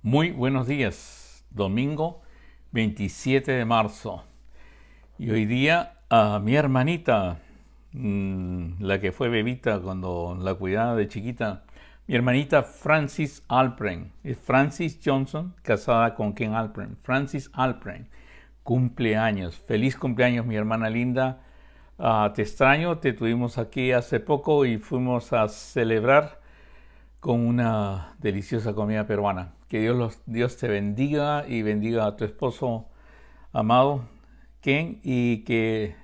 Muy buenos días, domingo 27 de marzo. Y hoy día a mi hermanita, la que fue bebita cuando la cuidaba de chiquita, mi hermanita Francis Alpren, es Francis Johnson, casada con Ken Alpren. Francis Alpren, cumpleaños. Feliz cumpleaños, mi hermana linda. Te extraño, te tuvimos aquí hace poco y fuimos a celebrar con una deliciosa comida peruana. Que Dios te bendiga y bendiga a tu esposo amado, Ken, y que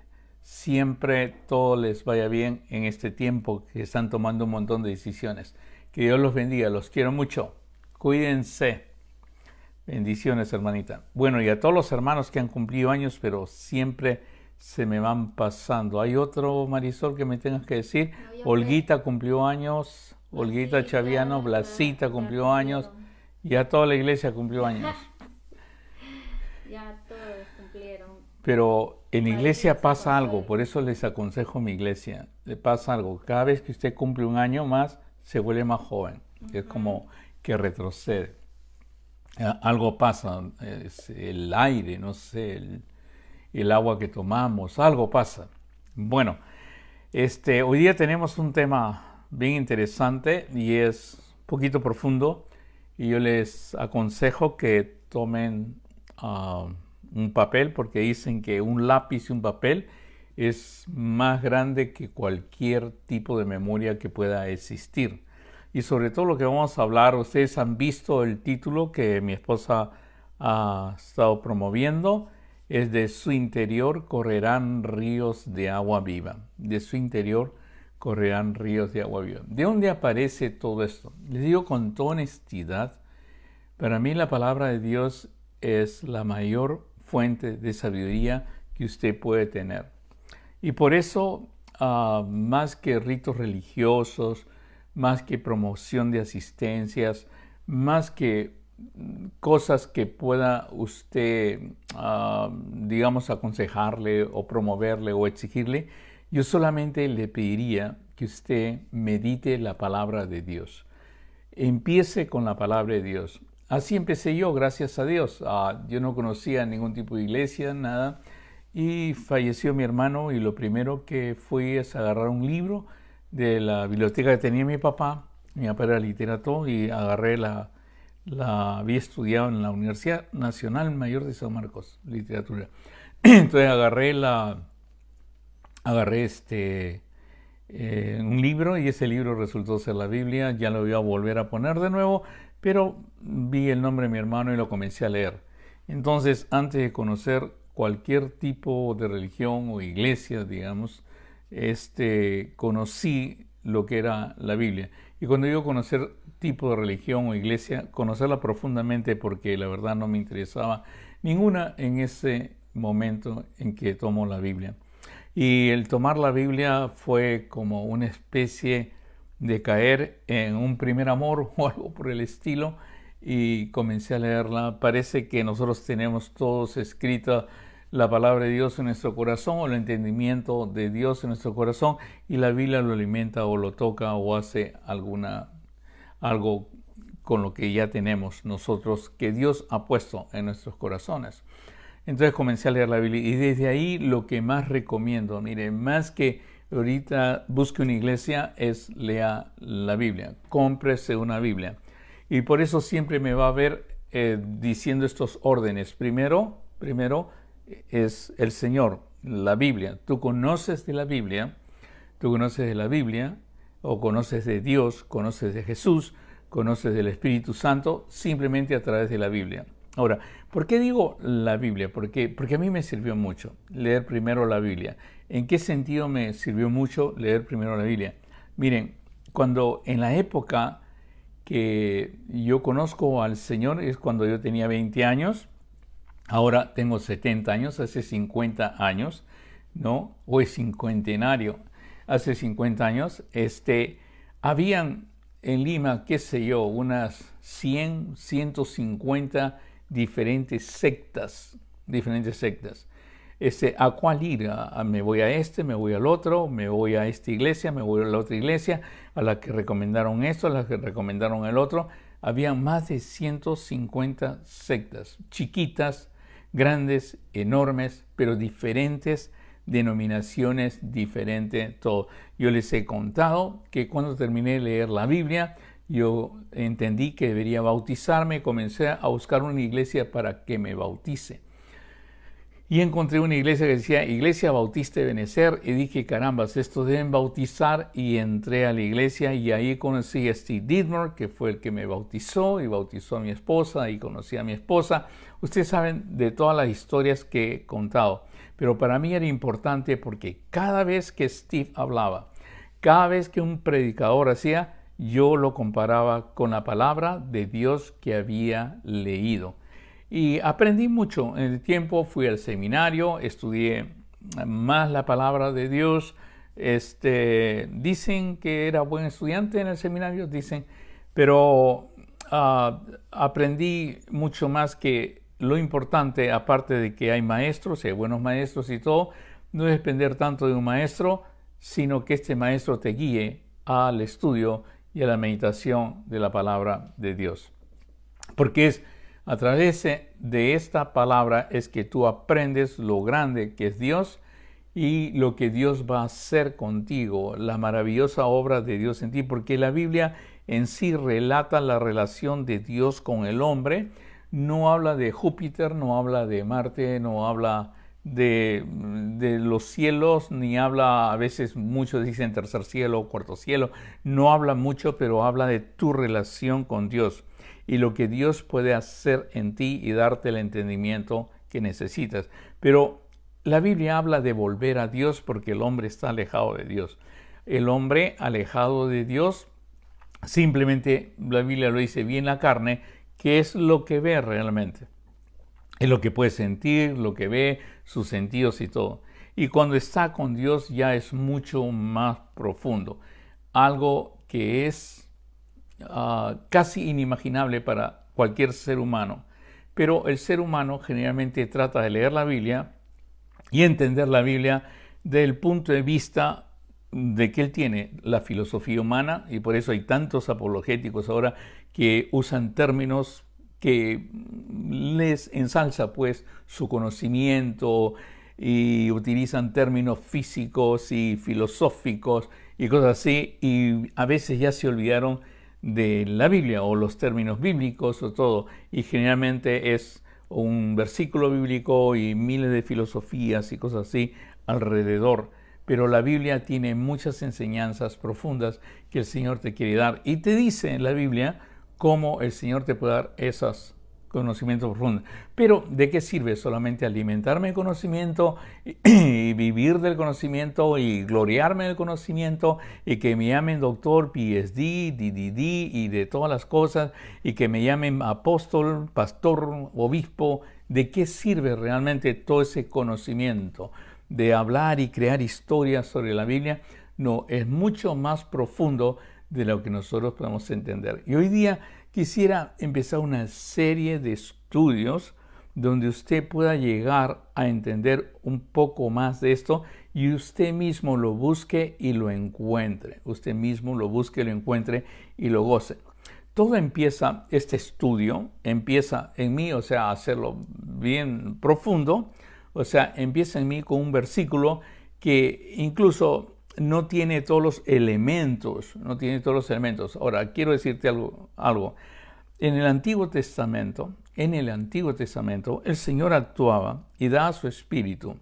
siempre todo les vaya bien en este tiempo que están tomando un montón de decisiones. Que Dios los bendiga, los quiero mucho. Cuídense. Bendiciones, hermanita. Bueno, y a todos los hermanos que han cumplido años, pero siempre se me van pasando. ¿Hay otro, Marisol, que me tengas que decir? No, ya fue. Olguita cumplió años, Olguita Chaviano, Blasita, Blasita ya cumplió años, cumplieron. ya toda la iglesia cumplió años. Ya todos cumplieron. Pero en la Para que iglesia no se pasa algo, por consuelen. eso les aconsejo mi iglesia. Le pasa algo. Cada vez que usted cumple un año más, se vuelve más joven. Es Ujú. como que retrocede. Algo pasa, es el aire, no sé, el agua que tomamos, algo pasa. Bueno, hoy día tenemos un tema bien interesante y es un poquito profundo y yo les aconsejo que tomen un papel porque dicen que un lápiz y un papel es más grande que cualquier tipo de memoria que pueda existir. Y sobre todo lo que vamos a hablar, ustedes han visto el título que mi esposa ha estado promoviendo, es de su interior correrán ríos de agua viva. De su interior correrán ríos de agua viva. ¿De dónde aparece todo esto? Les digo con toda honestidad, para mí la palabra de Dios es la mayor fuente de sabiduría que usted puede tener. Y por eso, más que ritos religiosos, más que promoción de asistencias, más que cosas que pueda usted, digamos, aconsejarle o promoverle o exigirle, yo solamente le pediría que usted medite la palabra de Dios. Empiece con la palabra de Dios. Así empecé yo, gracias a Dios. Yo no conocía ningún tipo de iglesia, nada. Y falleció mi hermano y lo primero que fui es agarrar un libro de la biblioteca que tenía mi papá. Mi papá era literato y la había estudiado en la Universidad Nacional Mayor de San Marcos, literatura. Entonces agarré un libro y ese libro resultó ser la Biblia. Ya lo iba a volver a poner de nuevo, pero vi el nombre de mi hermano y lo comencé a leer. Entonces, antes de conocer cualquier tipo de religión o iglesia, digamos, conocí lo que era la Biblia. Y cuando digo conocer tipo de religión o iglesia, conocerla profundamente porque la verdad no me interesaba ninguna en ese momento en que tomo la Biblia. Y el tomar la Biblia fue como una especie de caer en un primer amor o algo por el estilo y comencé a leerla. Parece que nosotros tenemos todos escrita la palabra de Dios en nuestro corazón o el entendimiento de Dios en nuestro corazón y la Biblia lo alimenta o lo toca o hace algo con lo que ya tenemos nosotros que Dios ha puesto en nuestros corazones. Entonces comencé a leer la Biblia y desde ahí lo que más recomiendo, mire, más que ahorita busque una iglesia es lea la Biblia, cómprese una Biblia. Y por eso siempre me va a ver diciendo estos órdenes. Primero es el Señor, la Biblia. Tú conoces de la Biblia, o conoces de Dios, conoces de Jesús, conoces del Espíritu Santo, simplemente a través de la Biblia. Ahora, ¿por qué digo la Biblia? Porque a mí me sirvió mucho leer primero la Biblia. ¿En qué sentido me sirvió mucho leer primero la Biblia? Miren, cuando en la época que yo conozco al Señor es cuando yo tenía 20 años, ahora tengo 70 años, hace 50 años, ¿no? Hoy es cincuentenario. Hace 50 años, habían en Lima, qué sé yo, unas 100, 150 diferentes sectas. ¿A cuál ir? Me voy a me voy al otro, me voy a esta iglesia, me voy a la otra iglesia, a la que recomendaron esto, a la que recomendaron el otro. había más de 150 sectas, chiquitas, grandes, enormes, pero diferentes denominaciones, diferentes, todo. Yo les he contado que cuando terminé de leer la Biblia, yo entendí que debería bautizarme, comencé a buscar una iglesia para que me bautice. Y encontré una iglesia que decía Iglesia Bautista de Benecer y dije, carambas, estos deben bautizar, y entré a la iglesia y ahí conocí a Steve Dittmer, que fue el que me bautizó y bautizó a mi esposa y conocí a mi esposa. Ustedes saben de todas las historias que he contado, pero para mí era importante porque cada vez que Steve hablaba, cada vez que un predicador hacía, yo lo comparaba con la palabra de Dios que había leído. Y aprendí mucho en el tiempo, fui al seminario, estudié más la palabra de Dios. Dicen que era buen estudiante en el seminario, dicen, pero aprendí mucho más que lo importante, aparte de que hay maestros, hay buenos maestros y todo, no es depender tanto de un maestro, sino que este maestro te guíe al estudio y a la meditación de la palabra de Dios. Porque es a través de esta palabra es que tú aprendes lo grande que es Dios y lo que Dios va a hacer contigo, la maravillosa obra de Dios en ti, porque la Biblia en sí relata la relación de Dios con el hombre. No habla de Júpiter, no habla de Marte, no habla de los cielos, ni habla, a veces muchos dicen tercer cielo, cuarto cielo, no habla mucho, pero habla de tu relación con Dios y lo que Dios puede hacer en ti y darte el entendimiento que necesitas. Pero la Biblia habla de volver a Dios porque el hombre está alejado de Dios. El hombre alejado de Dios, simplemente la Biblia lo dice bien la carne, que es lo que ve realmente. Es lo que puede sentir, lo que ve, sus sentidos y todo. Y cuando está con Dios ya es mucho más profundo. Algo que es casi inimaginable para cualquier ser humano. Pero el ser humano generalmente trata de leer la Biblia y entender la Biblia desde el punto de vista de que él tiene la filosofía humana, y por eso hay tantos apologéticos ahora que usan términos que les ensalza pues su conocimiento y utilizan términos físicos y filosóficos y cosas así, y a veces ya se olvidaron de la Biblia o los términos bíblicos o todo, y generalmente es un versículo bíblico y miles de filosofías y cosas así alrededor. Pero la Biblia tiene muchas enseñanzas profundas que el Señor te quiere dar, y te dice en la Biblia cómo el Señor te puede dar esos conocimientos profundos. Pero ¿de qué sirve solamente alimentarme de conocimiento y vivir del conocimiento y gloriarme del conocimiento y que me llamen doctor, PhD, DDD y de todas las cosas y que me llamen apóstol, pastor, obispo? ¿De qué sirve realmente todo ese conocimiento de hablar y crear historias sobre la Biblia? No, es mucho más profundo de lo que nosotros podemos entender. Y hoy día quisiera empezar una serie de estudios donde usted pueda llegar a entender un poco más de esto y usted mismo lo busque y lo encuentre. Usted mismo lo busque, lo encuentre y lo goce. Todo empieza, este estudio empieza en mí, o sea, hacerlo bien profundo, o sea, empieza en mí con un versículo que incluso no tiene todos los elementos, Ahora, quiero decirte algo. En el Antiguo Testamento, el Señor actuaba y daba su espíritu,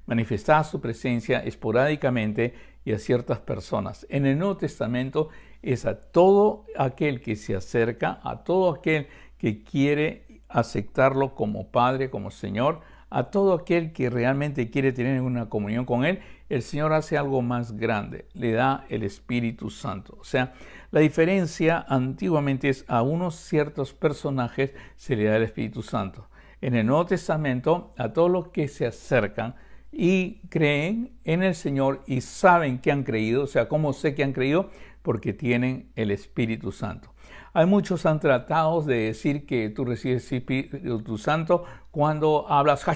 manifestaba su presencia esporádicamente y a ciertas personas. En el Nuevo Testamento es a todo aquel que se acerca, a todo aquel que quiere aceptarlo como Padre, como Señor, a todo aquel que realmente quiere tener una comunión con Él, el Señor hace algo más grande, le da el Espíritu Santo. O sea, la diferencia antiguamente es a unos ciertos personajes se le da el Espíritu Santo. En el Nuevo Testamento, a todos los que se acercan y creen en el Señor y saben que han creído, o sea, ¿cómo sé que han creído? Porque tienen el Espíritu Santo. Hay muchos han tratado de decir que tú recibes el Espíritu Santo cuando hablas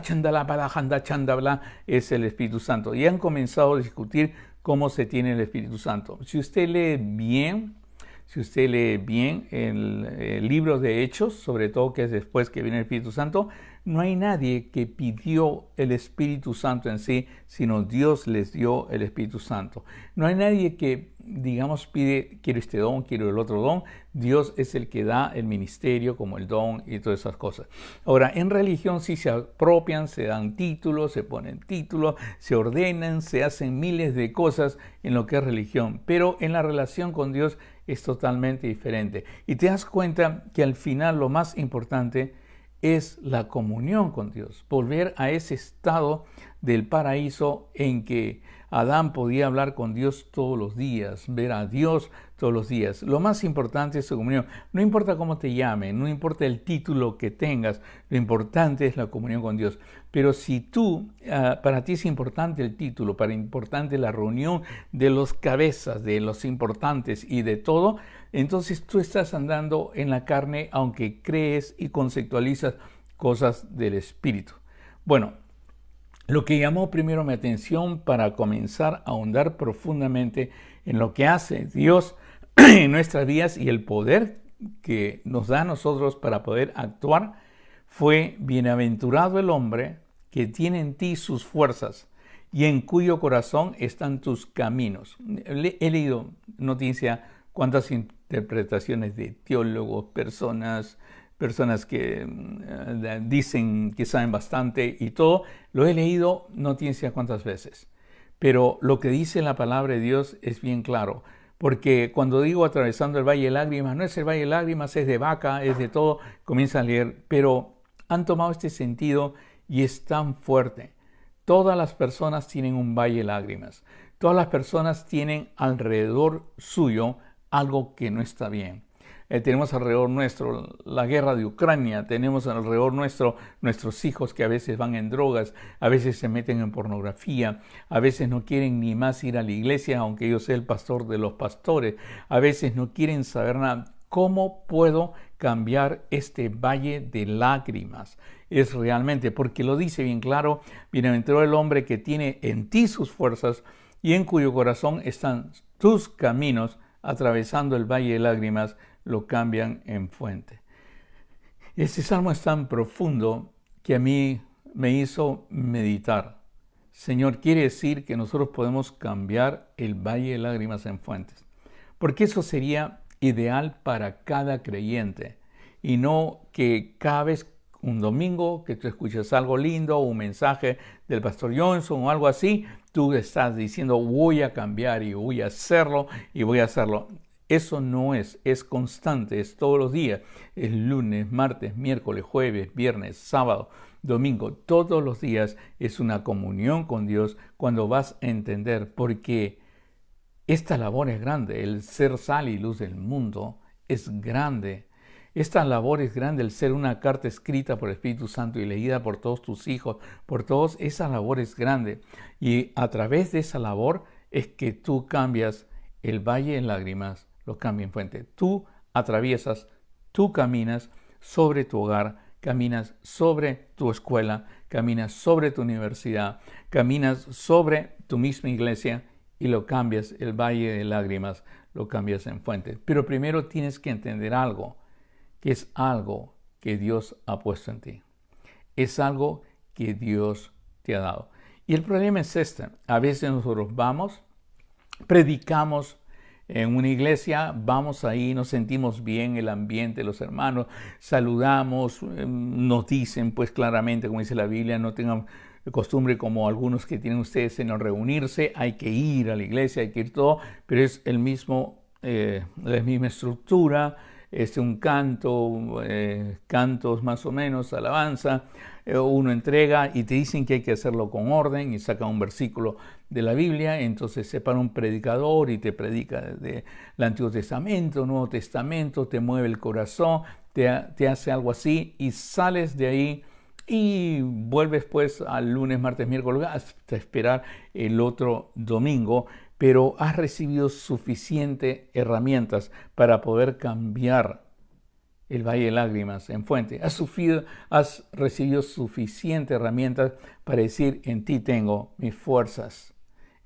es el Espíritu Santo. Y han comenzado a discutir cómo se tiene el Espíritu Santo. Si usted lee bien, si usted lee bien el libro de Hechos, sobre todo que es después que viene el Espíritu Santo, no hay nadie que pidió el Espíritu Santo en sí, sino Dios les dio el Espíritu Santo. No hay nadie que, digamos, pide, quiero este don, quiero el otro don. Dios es el que da el ministerio como el don y todas esas cosas. Ahora, en religión sí se apropian, se dan títulos, se ponen títulos, se ordenan, se hacen miles de cosas en lo que es religión, pero en la relación con Dios es totalmente diferente. Y te das cuenta que al final lo más importante es la comunión con Dios, volver a ese estado del paraíso en que Adán podía hablar con Dios todos los días, ver a Dios todos los días. Lo más importante es su comunión. No importa cómo te llamen, no importa el título que tengas, lo importante es la comunión con Dios. Pero si tú, para ti es importante el título, para importante la reunión de los cabezas, de los importantes y de todo, entonces tú estás andando en la carne, aunque crees y conceptualizas cosas del Espíritu. Bueno, lo que llamó primero mi atención para comenzar a ahondar profundamente en lo que hace Dios en nuestras vidas y el poder que nos da a nosotros para poder actuar fue: bienaventurado el hombre que tiene en ti sus fuerzas y en cuyo corazón están tus caminos. He leído noticia cuántas interpretaciones de teólogos, personas que dicen que saben bastante y todo. Lo he leído no tiene idea cuántas veces. Pero lo que dice la palabra de Dios es bien claro. Porque cuando digo atravesando el valle de lágrimas, no es el valle de lágrimas, es de vaca, es de todo. Comienza a leer, pero han tomado este sentido y es tan fuerte. Todas las personas tienen un valle de lágrimas. Todas las personas tienen alrededor suyo algo que no está bien. Tenemos alrededor nuestro la guerra de Ucrania, tenemos alrededor nuestro nuestros hijos que a veces van en drogas, a veces se meten en pornografía, a veces no quieren ni más ir a la iglesia, aunque yo sea el pastor de los pastores, a veces no quieren saber nada. ¿Cómo puedo cambiar este valle de lágrimas? Es realmente, porque lo dice bien claro: bienaventurado el hombre que tiene en ti sus fuerzas y en cuyo corazón están tus caminos, atravesando el valle de lágrimas, lo cambian en fuente. Este salmo es tan profundo que a mí me hizo meditar. Señor, quiere decir que nosotros podemos cambiar el valle de lágrimas en fuentes, porque eso sería ideal para cada creyente, y no que cada vez un domingo que tú escuchas algo lindo, un mensaje del pastor Johnson o algo así, tú estás diciendo: voy a cambiar y voy a hacerlo y voy a hacerlo. Eso no es constante, es todos los días, es lunes, martes, miércoles, jueves, viernes, sábado, domingo, todos los días es una comunión con Dios cuando vas a entender, porque esta labor es grande, el ser sal y luz del mundo es grande. Esta labor es grande, el ser una carta escrita por el Espíritu Santo y leída por todos tus hijos, por todos, esa labor es grande. Y a través de esa labor es que tú cambias el valle de lágrimas, lo cambia en fuente. Tú atraviesas, tú caminas sobre tu hogar, caminas sobre tu escuela, caminas sobre tu universidad, caminas sobre tu misma iglesia y lo cambias, el valle de lágrimas, lo cambias en fuente. Pero primero tienes que entender algo, que es algo que Dios ha puesto en ti. Es algo que Dios te ha dado. Y el problema es este: a veces nosotros vamos, predicamos en una iglesia, vamos ahí, nos sentimos bien, el ambiente, los hermanos, saludamos, nos dicen pues claramente, como dice la Biblia, no tengan costumbre como algunos que tienen ustedes en no reunirse, hay que ir a la iglesia, hay que ir todo, pero es la misma estructura, es un canto, cantos más o menos, alabanza, uno entrega y te dicen que hay que hacerlo con orden y saca un versículo de la Biblia, entonces se para un predicador y te predica desde el Antiguo Testamento, Nuevo Testamento, te mueve el corazón, te hace algo así y sales de ahí y vuelves pues al lunes, martes, miércoles hasta esperar el otro domingo, pero has recibido suficientes herramientas para poder cambiar el valle de lágrimas en fuente. Has recibido suficientes herramientas para decir: en ti tengo mis fuerzas,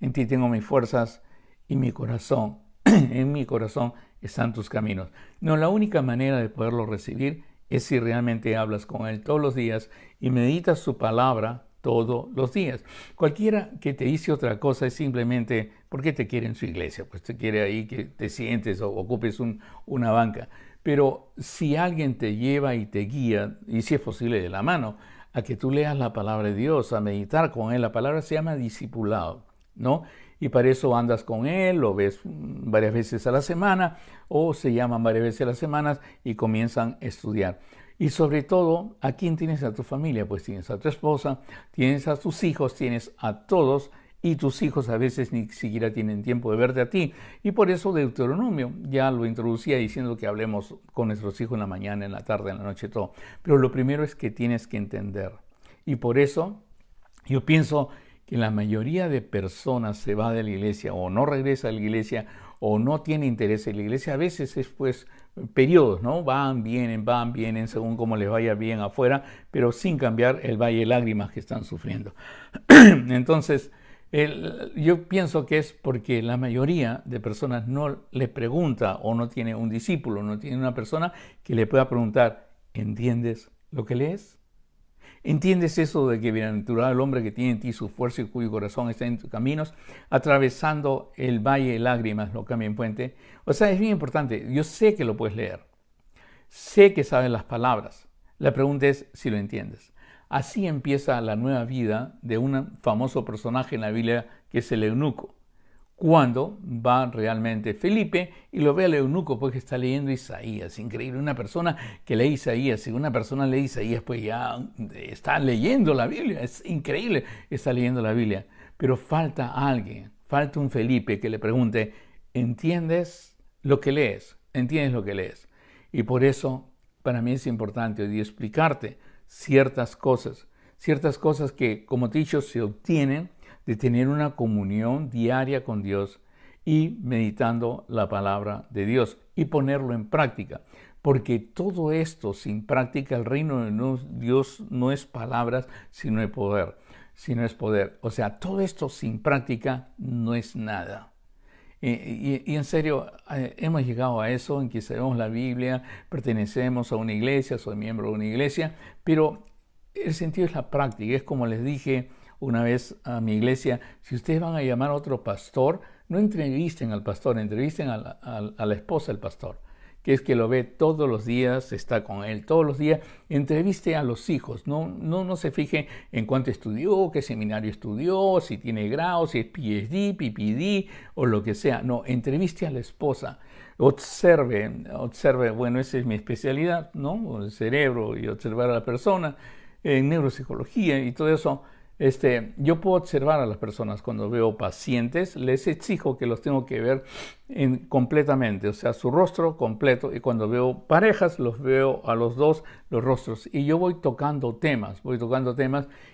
en ti tengo mis fuerzas y mi corazón, en mi corazón están tus caminos. No, la única manera de poderlo recibir es si realmente hablas con Él todos los días y meditas su palabra todos los días. Cualquiera que te dice otra cosa es simplemente porque te quiere en su iglesia, pues te quiere ahí que te sientes o ocupes una banca. Pero si alguien te lleva y te guía, y si es posible de la mano, a que tú leas la palabra de Dios, a meditar con Él, la palabra se llama discipulado, ¿no? Y para eso andas con Él, lo ves varias veces a la semana, o se llaman varias veces a la semana y comienzan a estudiar. Y sobre todo, ¿a quién tienes? A tu familia, pues tienes a tu esposa, tienes a tus hijos, tienes a todos, y tus hijos a veces ni siquiera tienen tiempo de verte a ti. Y por eso Deuteronomio ya lo introducía diciendo que hablemos con nuestros hijos en la mañana, en la tarde, en la noche, todo. Pero lo primero es que tienes que entender. Y por eso yo pienso que la mayoría de personas se va de la iglesia o no regresa a la iglesia o no tiene interés en la iglesia. A veces es pues periodos, ¿no? Van, vienen, según cómo les vaya bien afuera, pero sin cambiar el valle de lágrimas que están sufriendo. Entonces, yo pienso que es porque la mayoría de personas no le pregunta o no tiene un discípulo, no tiene una persona que le pueda preguntar, ¿entiendes lo que lees? ¿Entiendes eso de que bienaventurado el hombre que tiene en ti su fuerza y cuyo corazón está en tus caminos, atravesando el valle de lágrimas, lo cambia en puente? O sea, es bien importante. Yo sé que lo puedes leer. Sé que sabes las palabras. La pregunta es si lo entiendes. Así empieza la nueva vida de un famoso personaje en la Biblia que es el eunuco. Cuando va realmente Felipe y lo ve al eunuco porque está leyendo Isaías. Increíble, una persona que lee Isaías, si una persona lee Isaías pues ya está leyendo la Biblia, es increíble, está leyendo la Biblia. Pero falta alguien, falta un Felipe que le pregunte, ¿entiendes lo que lees? ¿Entiendes lo que lees? Y por eso para mí es importante hoy día explicarte ciertas cosas que como te he dicho se obtienen de tener una comunión diaria con Dios y meditando la palabra de Dios y ponerlo en práctica. Porque todo esto sin práctica, el reino de Dios no es palabras, sino es poder. O sea, todo esto sin práctica no es nada. Y en serio, hemos llegado a eso, en que sabemos la Biblia, pertenecemos a una iglesia, soy miembro de una iglesia, pero el sentido es la práctica. Es como les dije una vez a mi iglesia, si ustedes van a llamar a otro pastor, no entrevisten al pastor, entrevisten a la esposa del pastor, que es que lo ve todos los días, está con él todos los días. Entreviste a los hijos, no se fije en cuánto estudió, qué seminario estudió, si tiene grado, si es PhD, PPD o lo que sea. No, entreviste a la esposa. Observe, bueno, esa es mi especialidad, ¿no? El cerebro y observar a la persona en neuropsicología y todo eso. Yo puedo observar a las personas cuando veo pacientes, les exijo que los tengo que ver completamente, o sea, su rostro completo, y cuando veo parejas, los veo a los dos los rostros, y yo voy tocando temas,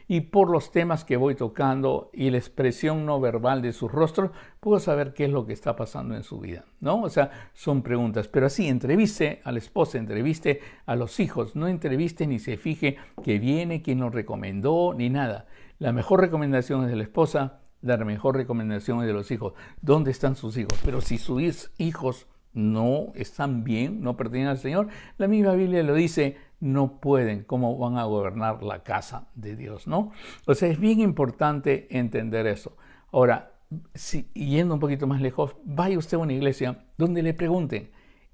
y por los temas que voy tocando y la expresión no verbal de sus rostros, puedo saber qué es lo que está pasando en su vida, ¿no? O sea, son preguntas, pero así, entreviste a la esposa, entreviste a los hijos, no entreviste ni se fije que viene, quién nos recomendó, ni nada. La mejor recomendación es de la esposa, la mejor recomendación es de los hijos. ¿Dónde están sus hijos? Pero si sus hijos no están bien, no pertenecen al Señor, la misma Biblia lo dice, no pueden, ¿cómo van a gobernar la casa de Dios? ¿No? O sea, es bien importante entender eso. Ahora, yendo un poquito más lejos, vaya usted a una iglesia donde le pregunten,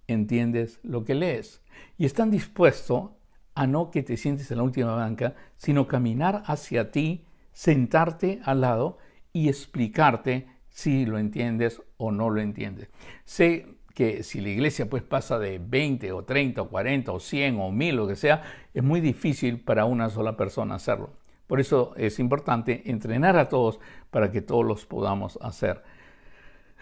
¿entiendes lo que lees? Y están dispuestos a no que te sientes en la última banca, sino caminar hacia ti, sentarte al lado y explicarte si lo entiendes o no lo entiendes. Sé que si la iglesia pues pasa de 20 o 30 o 40 o 100 o 1000, lo que sea, es muy difícil para una sola persona hacerlo. Por eso es importante entrenar a todos para que todos los podamos hacer.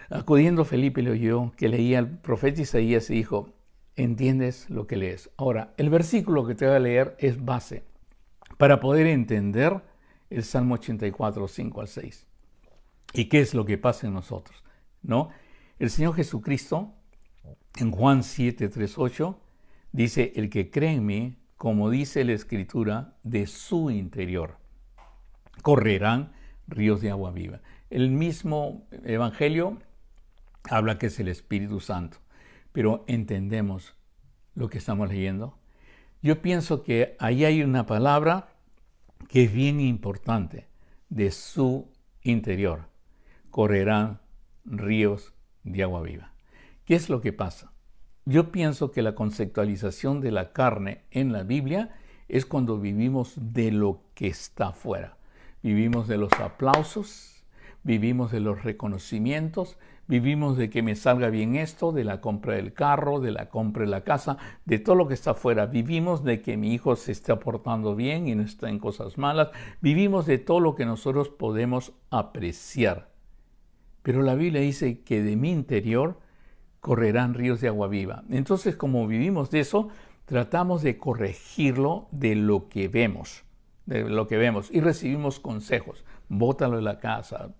Acudiendo Felipe le oyó que leía el profeta Isaías y dijo, ¿entiendes lo que lees? Ahora, el versículo que te voy a leer es base para poder entender el Salmo 84, 5 al 6. ¿Y qué es lo que pasa en nosotros? ¿No? El Señor Jesucristo, en Juan 7, 3, 8, dice, el que cree en mí, como dice la Escritura, de su interior correrán ríos de agua viva. El mismo Evangelio habla que es el Espíritu Santo. pero entendemos lo que estamos leyendo. Yo pienso que ahí hay una palabra que es bien importante, de su interior correrán ríos de agua viva. ¿Qué es lo que pasa? Yo pienso que la conceptualización de la carne en la Biblia es cuando vivimos de lo que está afuera. Vivimos de los aplausos, vivimos de los reconocimientos, vivimos de que me salga bien esto, de la compra del carro, de la compra de la casa, de todo lo que está afuera. Vivimos de que mi hijo se esté portando bien y no está en cosas malas. Vivimos de todo lo que nosotros podemos apreciar. Pero la Biblia dice que de mi interior correrán ríos de agua viva. Entonces, como vivimos de eso, tratamos de corregirlo de lo que vemos. Y recibimos consejos. Bótalo de la casa,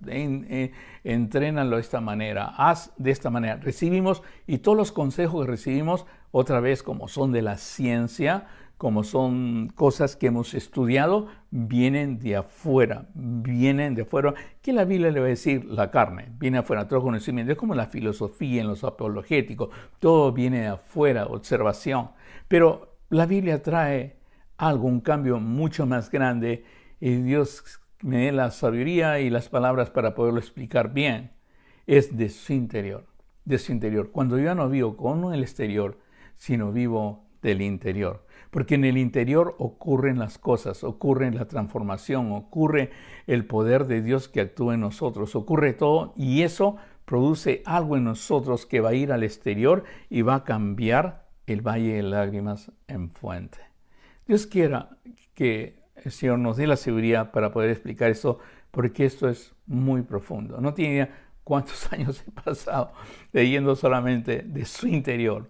entrénalo de esta manera, haz de esta manera. Recibimos, y todos los consejos que recibimos, otra vez como son de la ciencia, como son cosas que hemos estudiado, vienen de afuera. ¿Qué la Biblia le va a decir? La carne viene afuera, todo conocimiento. Es como la filosofía en los apologéticos, todo viene de afuera, observación. Pero la Biblia trae algo, un cambio mucho más grande, y Dios me dé la sabiduría y las palabras para poderlo explicar bien. Es de su interior, de su interior. Cuando yo no vivo con el exterior, sino vivo del interior. Porque en el interior ocurren las cosas, ocurre la transformación, ocurre el poder de Dios que actúa en nosotros, ocurre todo, y eso produce algo en nosotros que va a ir al exterior y va a cambiar el valle de lágrimas en fuente. Dios quiera que el Señor nos dé la seguridad para poder explicar esto, porque esto es muy profundo. No tiene idea cuántos años he pasado leyendo solamente de su interior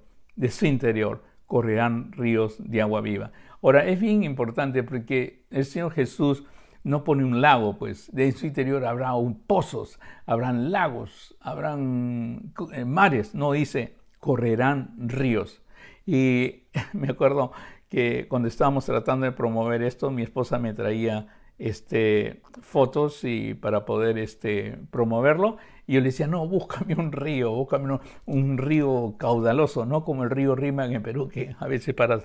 correrán ríos de agua viva. Ahora, es bien importante porque el Señor Jesús no pone un lago, pues de su interior habrá pozos, habrán lagos, habrán mares. No, dice, correrán ríos. Y me acuerdo que cuando estábamos tratando de promover esto, mi esposa me traía fotos y para poder promoverlo, y yo le decía, no, búscame un río, un río caudaloso, no como el río Rímac en Perú, que a veces para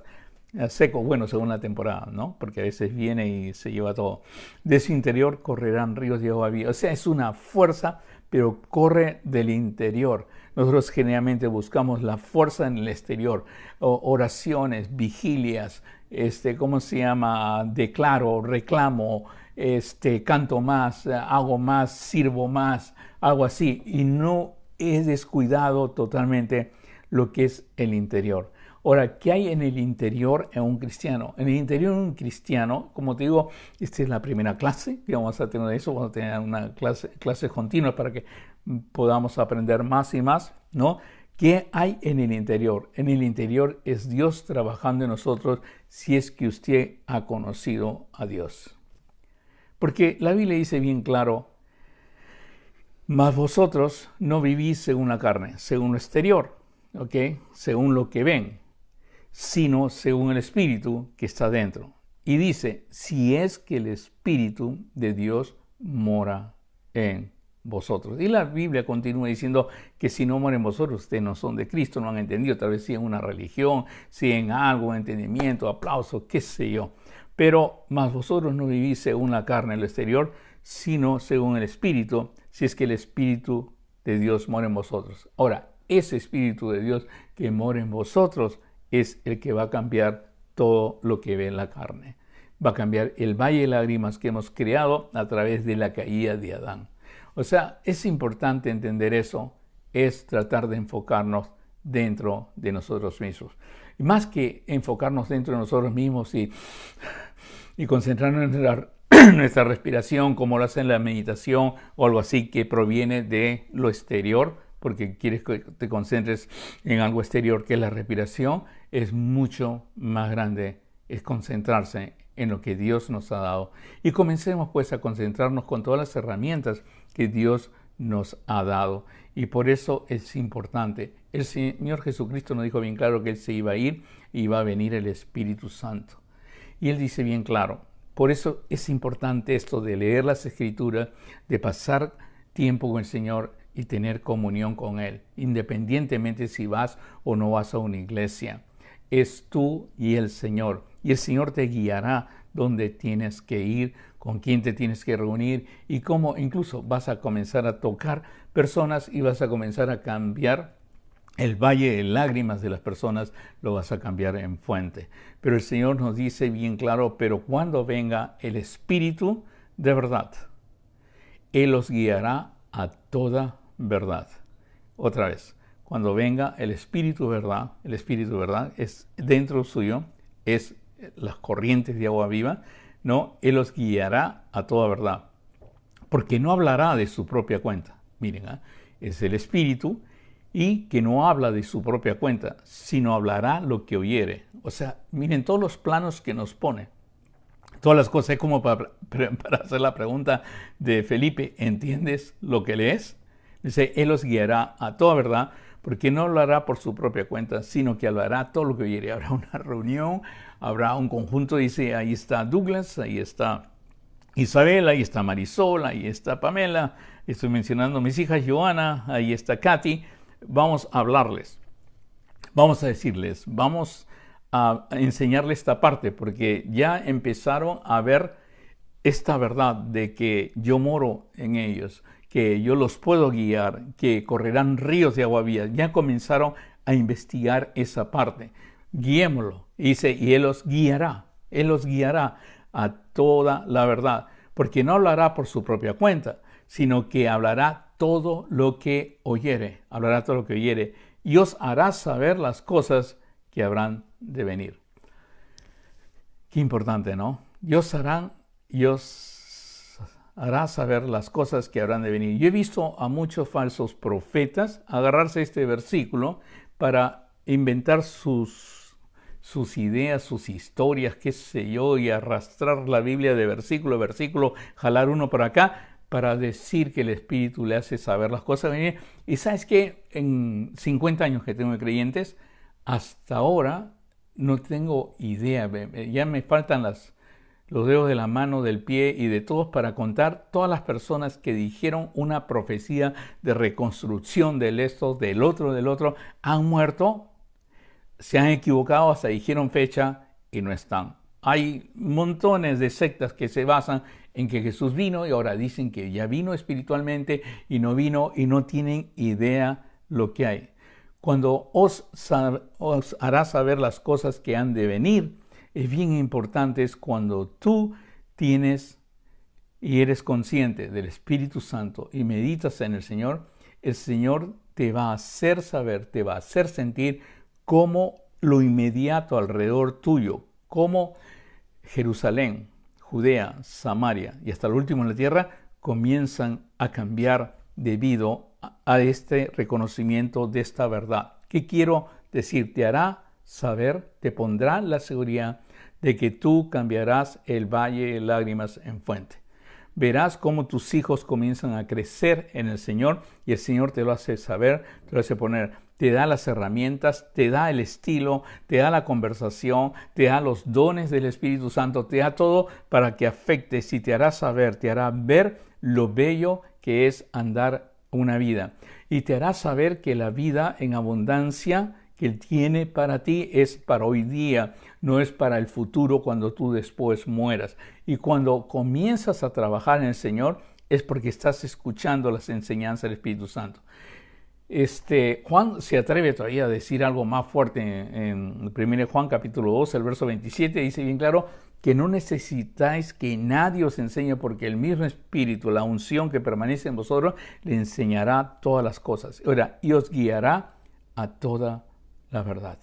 seco, bueno, según la temporada, ¿no? Porque a veces viene y se lleva todo. De su interior correrán ríos de agua viva. O sea, es una fuerza, pero corre del interior. Nosotros generalmente buscamos la fuerza en el exterior, oraciones, vigilias, ¿cómo se llama? Declaro, reclamo, canto más, hago más, sirvo más, algo así. Y no he descuidado totalmente lo que es el interior. Ahora, ¿qué hay en el interior en un cristiano? En el interior de un cristiano, como te digo, esta es la primera clase que vamos a tener de eso, vamos a tener una clase continua para que podamos aprender más y más, ¿no? ¿Qué hay en el interior? En el interior es Dios trabajando en nosotros si es que usted ha conocido a Dios. Porque la Biblia dice bien claro, mas vosotros no vivís según la carne, según lo exterior, ¿ok? Según lo que ven, sino según el Espíritu que está dentro. Y dice, si es que el Espíritu de Dios mora en vosotros. Y la Biblia continúa diciendo que si no moran en vosotros, ustedes no son de Cristo, no han entendido, tal vez sí en una religión, sí en algo, entendimiento, aplauso, qué sé yo. Pero más vosotros no vivís según la carne en el exterior, sino según el Espíritu, si es que el Espíritu de Dios mora en vosotros. Ahora, ese Espíritu de Dios que mora en vosotros es el que va a cambiar todo lo que ve en la carne. Va a cambiar el valle de lágrimas que hemos creado a través de la caída de Adán. O sea, es importante entender eso, es tratar de enfocarnos dentro de nosotros mismos. Y más que enfocarnos dentro de nosotros mismos y concentrarnos en nuestra respiración, como lo hace en la meditación o algo así que proviene de lo exterior, porque quieres que te concentres en algo exterior que es la respiración, es mucho más grande, es concentrarse en lo que Dios nos ha dado. Y comencemos pues a concentrarnos con todas las herramientas que Dios nos ha dado. Y por eso es importante. El Señor Jesucristo nos dijo bien claro que Él se iba a ir y va a venir el Espíritu Santo. Y Él dice bien claro, por eso es importante esto de leer las Escrituras, de pasar tiempo con el Señor y tener comunión con Él, independientemente si vas o no vas a una iglesia. Es tú y el Señor. Y el Señor te guiará dónde tienes que ir, con quién te tienes que reunir y cómo incluso vas a comenzar a tocar personas y vas a comenzar a cambiar el valle de lágrimas de las personas, lo vas a cambiar en fuente. Pero el Señor nos dice bien claro, pero cuando venga el Espíritu de verdad, Él los guiará a toda verdad. Otra vez, cuando venga el Espíritu verdad es dentro suyo, es las corrientes de agua viva, ¿no? Él los guiará a toda verdad, porque no hablará de su propia cuenta. Miren, es el Espíritu y que no habla de su propia cuenta, sino hablará lo que oyere. O sea, miren todos los planos que nos pone. Todas las cosas, es como para hacer la pregunta de Felipe, ¿entiendes lo que lees? Dice, Él los guiará a toda verdad, porque no hablará por su propia cuenta, sino que hablará todo lo que oyere. Habrá una reunión, habrá un conjunto, dice, ahí está Douglas, ahí está Isabel, ahí está Marisol, ahí está Pamela, estoy mencionando a mis hijas, Joana, ahí está Katy. Vamos a hablarles, vamos a decirles, vamos a enseñarles esta parte, porque ya empezaron a ver esta verdad de que yo moro en ellos, que yo los puedo guiar, que correrán ríos de agua viva. Ya comenzaron a investigar esa parte. Guiémoslo, dice, y Él los guiará a toda la verdad, porque no hablará por su propia cuenta, sino que hablará todo lo que oyere, y os hará saber las cosas que habrán de venir. Qué importante, ¿no? Dios hará saber las cosas que habrán de venir. Yo he visto a muchos falsos profetas agarrarse a este versículo para inventar sus ideas, sus historias, qué sé yo, y arrastrar la Biblia de versículo a versículo, jalar uno por acá, para decir que el Espíritu le hace saber las cosas de venir. Y ¿sabes qué? En 50 años que tengo de creyentes, hasta ahora no tengo idea. Ya me faltan los dedos de la mano, del pie y de todos para contar todas las personas que dijeron una profecía de reconstrucción del esto, del otro, han muerto, se han equivocado, hasta dijeron fecha y no están. Hay montones de sectas que se basan en que Jesús vino y ahora dicen que ya vino espiritualmente y no vino y no tienen idea lo que hay. Cuando os hará saber las cosas que han de venir, es bien importante es cuando tú tienes y eres consciente del Espíritu Santo y meditas en el Señor te va a hacer saber, te va a hacer sentir cómo lo inmediato alrededor tuyo, cómo Jerusalén, Judea, Samaria y hasta el último en la tierra comienzan a cambiar debido a este reconocimiento de esta verdad. ¿Qué quiero decir? Te hará saber, te pondrá la seguridad de que tú cambiarás el valle de lágrimas en fuente. Verás cómo tus hijos comienzan a crecer en el Señor y el Señor te lo hace saber, te lo hace poner, te da las herramientas, te da el estilo, te da la conversación, te da los dones del Espíritu Santo, te da todo para que afectes y te hará saber, te hará ver lo bello que es andar una vida y te hará saber que la vida en abundancia que Él tiene para ti es para hoy día, no es para el futuro cuando tú después mueras. Y cuando comienzas a trabajar en el Señor es porque estás escuchando las enseñanzas del Espíritu Santo. Juan se atreve todavía a decir algo más fuerte en 1 Juan capítulo 2, el verso 27, dice bien claro que no necesitáis que nadie os enseñe porque el mismo Espíritu, la unción que permanece en vosotros, le enseñará todas las cosas. Ahora, y os guiará a toda la verdad.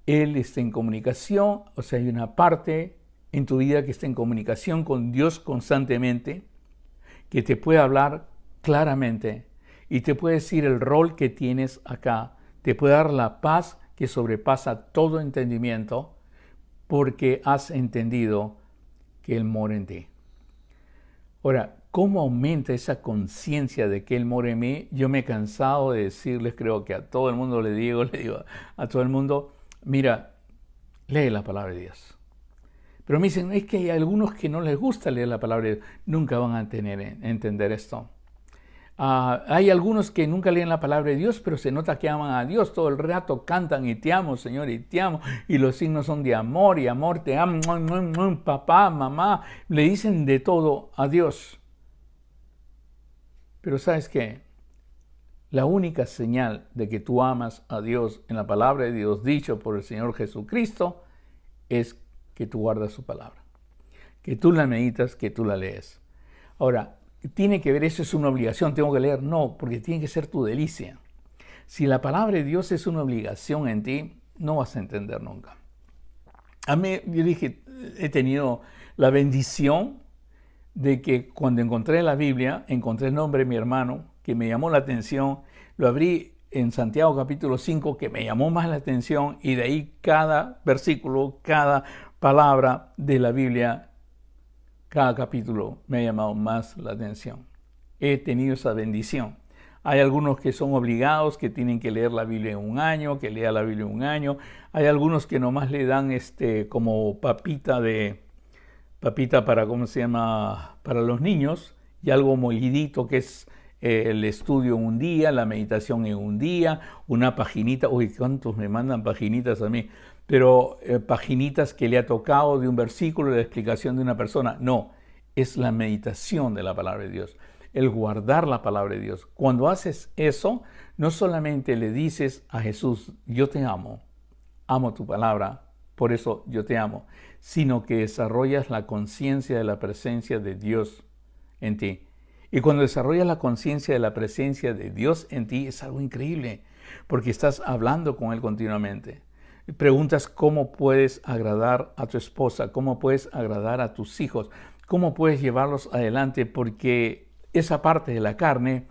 Él está en comunicación, o sea, hay una parte en tu vida que está en comunicación con Dios constantemente, que te puede hablar claramente y te puede decir el rol que tienes acá, te puede dar la paz que sobrepasa todo entendimiento porque has entendido que Él mora en ti. Ahora, ¿cómo aumenta esa conciencia de que Él mora en mí? Yo me he cansado de decirles, creo que a todo el mundo le digo a todo el mundo, mira, lee la palabra de Dios. Pero me dicen, es que hay algunos que no les gusta leer la palabra de Dios. Nunca van a entender esto. Hay algunos que nunca leen la palabra de Dios, pero se nota que aman a Dios. Todo el rato cantan y te amo, Señor, y te amo. Y los signos son de amor y amor, te amo, papá, mamá. Le dicen de todo a Dios. Pero ¿sabes qué? La única señal de que tú amas a Dios en la palabra de Dios dicho por el Señor Jesucristo es que tú guardas su palabra, que tú la meditas, que tú la lees. Ahora, ¿tiene que ver eso es una obligación? ¿Tengo que leer? No, porque tiene que ser tu delicia. Si la palabra de Dios es una obligación en ti, no vas a entender nunca. A mí, yo dije, he tenido la bendición de que cuando encontré la Biblia, encontré el nombre de mi hermano, que me llamó la atención, lo abrí en Santiago capítulo 5, que me llamó más la atención, y de ahí cada versículo, cada palabra de la Biblia, cada capítulo me ha llamado más la atención. He tenido esa bendición. Hay algunos que son obligados, que tienen que leer la Biblia en un año, que lea la Biblia en un año. Hay algunos que nomás le dan como papita para, ¿cómo se llama?, para los niños, y algo molidito que es el estudio en un día, la meditación en un día, una paginita. Uy, ¿cuántos me mandan paginitas a mí? Pero paginitas que le ha tocado de un versículo, de la explicación de una persona. No, es la meditación de la palabra de Dios, el guardar la palabra de Dios. Cuando haces eso, no solamente le dices a Jesús, yo te amo tu palabra, por eso yo te amo, sino que desarrollas la conciencia de la presencia de Dios en ti. Y cuando desarrollas la conciencia de la presencia de Dios en ti, es algo increíble, porque estás hablando con Él continuamente. Preguntas cómo puedes agradar a tu esposa, cómo puedes agradar a tus hijos, cómo puedes llevarlos adelante, porque esa parte de la carne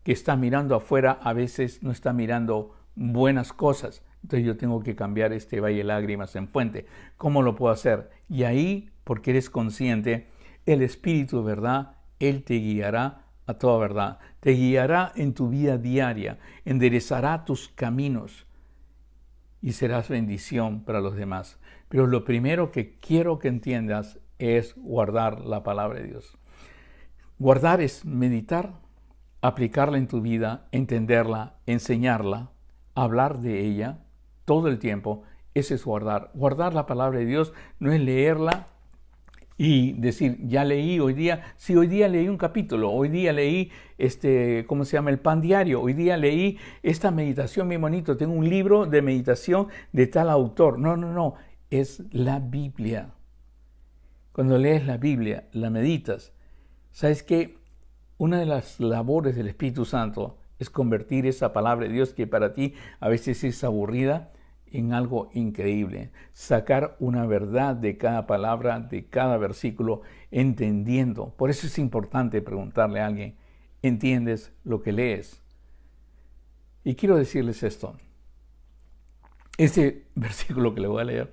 que está mirando afuera a veces no está mirando buenas cosas. Entonces yo tengo que cambiar este valle de lágrimas en fuente. ¿Cómo lo puedo hacer? Y ahí, porque eres consciente, el Espíritu de verdad, Él te guiará a toda verdad. Te guiará en tu vida diaria, enderezará tus caminos y serás bendición para los demás. Pero lo primero que quiero que entiendas es guardar la palabra de Dios. Guardar es meditar, aplicarla en tu vida, entenderla, enseñarla, hablar de ella todo el tiempo. Ese es guardar. Guardar la palabra de Dios no es leerla y decir, ya leí hoy día. Sí, hoy día leí un capítulo, hoy día leí ¿cómo se llama? El pan diario. Hoy día leí esta meditación bien bonito. Tengo un libro de meditación de tal autor. No. Es la Biblia. Cuando lees la Biblia, la meditas. ¿Sabes qué? Una de las labores del Espíritu Santo es convertir esa palabra de Dios que para ti a veces es aburrida en algo increíble. Sacar una verdad de cada palabra, de cada versículo, entendiendo. Por eso es importante preguntarle a alguien, ¿entiendes lo que lees? Y quiero decirles esto. Este versículo que le voy a leer,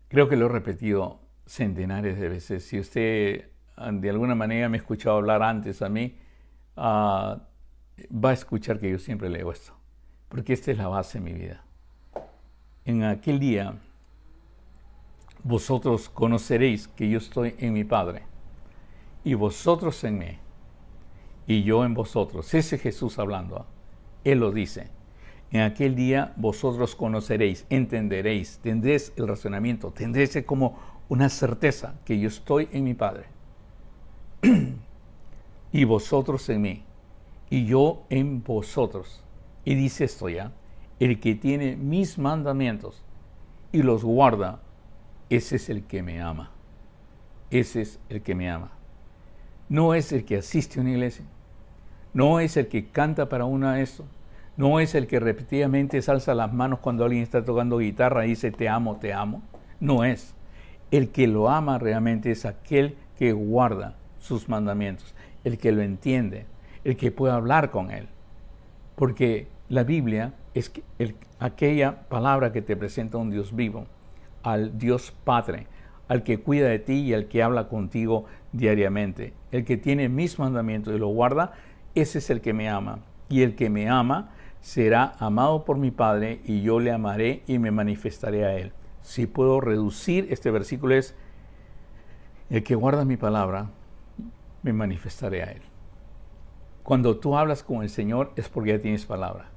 creo que lo he repetido centenares de veces. Si usted de alguna manera me ha escuchado hablar antes a mí, va a escuchar que yo siempre leo esto, porque esta es la base de mi vida. En aquel día, vosotros conoceréis que yo estoy en mi Padre, y vosotros en mí, y yo en vosotros. Ese es Jesús hablando. Él lo dice. En aquel día vosotros conoceréis, entenderéis, tendréis el razonamiento, tendréis como una certeza que yo estoy en mi Padre, y vosotros en mí, y yo en vosotros. Y dice esto ya, el que tiene mis mandamientos y los guarda, ese es el que me ama. Ese es el que me ama. No es el que asiste a una iglesia, no es el que canta para una esto, no es el que repetidamente se alza las manos cuando alguien está tocando guitarra y dice te amo, te amo. No es. El que lo ama realmente es aquel que guarda sus mandamientos, el que lo entiende, el que puede hablar con él. Porque la Biblia es aquella palabra que te presenta a un Dios vivo, al Dios Padre, al que cuida de ti y al que habla contigo diariamente. El que tiene mis mandamientos y lo guarda, ese es el que me ama. Y el que me ama será amado por mi Padre, y yo le amaré y me manifestaré a él. Si puedo reducir este versículo es, el que guarda mi palabra, me manifestaré a él. Cuando tú hablas con el Señor es porque ya tienes palabra,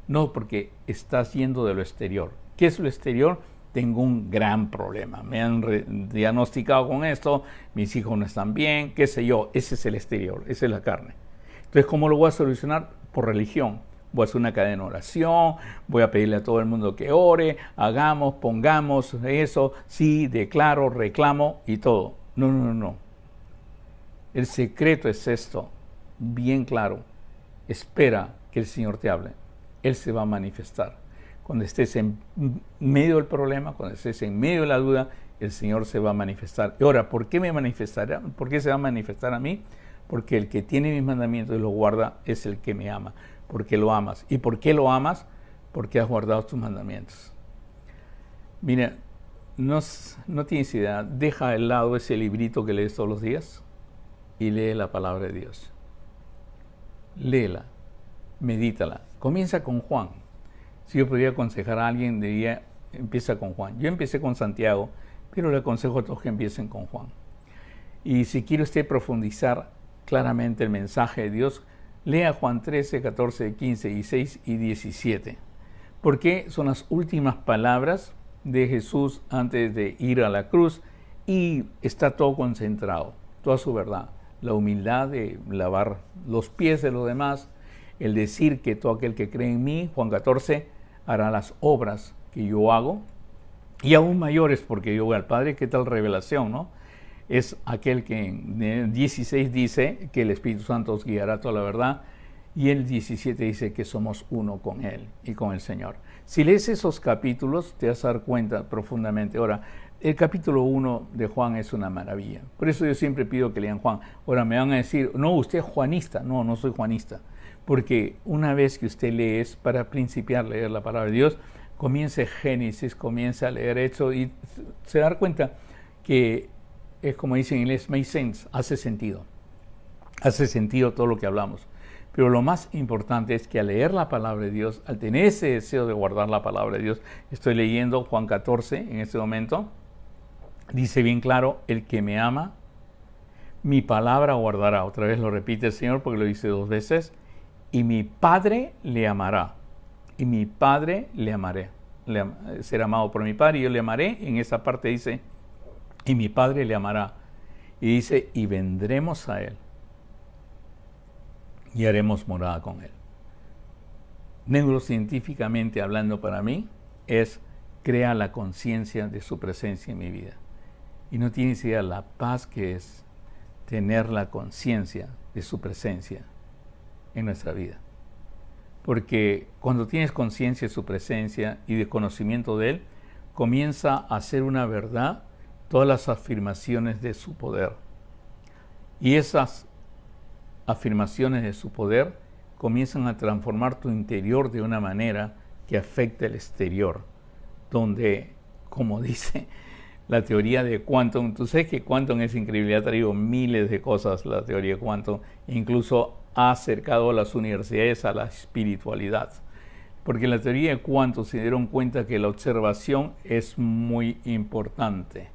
no porque estás yendo de lo exterior. ¿Qué es lo exterior? Tengo un gran problema, me han diagnosticado con esto, mis hijos no están bien, qué sé yo. Ese es el exterior, esa es la carne. Entonces, ¿cómo lo voy a solucionar? Por religión. Voy a hacer una cadena de oración, voy a pedirle a todo el mundo que ore, hagamos, pongamos eso, sí, declaro, reclamo y todo. No, no, no, no. El secreto es esto, bien claro. Espera que el Señor te hable. Él se va a manifestar. Cuando estés en medio del problema, cuando estés en medio de la duda, el Señor se va a manifestar. Y ahora, ¿por qué me manifestará? ¿Por qué se va a manifestar a mí? Porque el que tiene mis mandamientos y los guarda es el que me ama. Porque lo amas. ¿Y por qué lo amas? Porque has guardado tus mandamientos. Mira, no tienes idea. Deja de lado ese librito que lees todos los días y lee la palabra de Dios. Léela, medítala. Comienza con Juan. Si yo podría aconsejar a alguien, diría, empieza con Juan. Yo empecé con Santiago, pero le aconsejo a todos que empiecen con Juan. Y si quiere usted profundizar claramente el mensaje de Dios, lea Juan 13, 14, 15, 16 y 17. Porque son las últimas palabras de Jesús antes de ir a la cruz y está todo concentrado, toda su verdad. La humildad de lavar los pies de los demás, el decir que todo aquel que cree en mí, Juan 14, hará las obras que yo hago y aún mayores porque yo voy al Padre. ¿Qué tal revelación, no? Es aquel que en el 16 dice que el Espíritu Santo os guiará toda la verdad y el 17 dice que somos uno con Él y con el Señor. Si lees esos capítulos te vas a dar cuenta profundamente. Ahora, el capítulo 1 de Juan es una maravilla. Por eso yo siempre pido que lean Juan. Ahora me van a decir, no, usted es juanista. No, no soy juanista. Porque una vez que usted lee, para principiar a leer la palabra de Dios, comience Génesis, comience a leer eso y se da cuenta que es como dicen en inglés, make sense, hace sentido. Hace sentido todo lo que hablamos. Pero lo más importante es que al leer la palabra de Dios, al tener ese deseo de guardar la palabra de Dios, estoy leyendo Juan 14 en este momento, dice bien claro, el que me ama, mi palabra guardará. Otra vez lo repite el Señor porque lo dice 2 veces. Y mi Padre le amará. Y mi Padre le amaré. Será amado por mi Padre y yo le amaré. En esa parte dice, y mi Padre le amará. Y dice, y vendremos a Él. Y haremos morada con Él. Neurocientíficamente hablando para mí, es crea la conciencia de su presencia en mi vida. Y no tienes idea la paz que es tener la conciencia de su presencia en nuestra vida. Porque cuando tienes conciencia de su presencia y de conocimiento de Él, comienza a ser una verdad todas las afirmaciones de su poder. Y esas afirmaciones de su poder comienzan a transformar tu interior de una manera que afecta el exterior, donde, como dice la teoría de Quantum, tú sabes que Quantum es increíble, ha traído miles de cosas la teoría de Quantum, incluso ha acercado a las universidades a la espiritualidad. Porque en la teoría de Quantum se dieron cuenta que la observación es muy importante.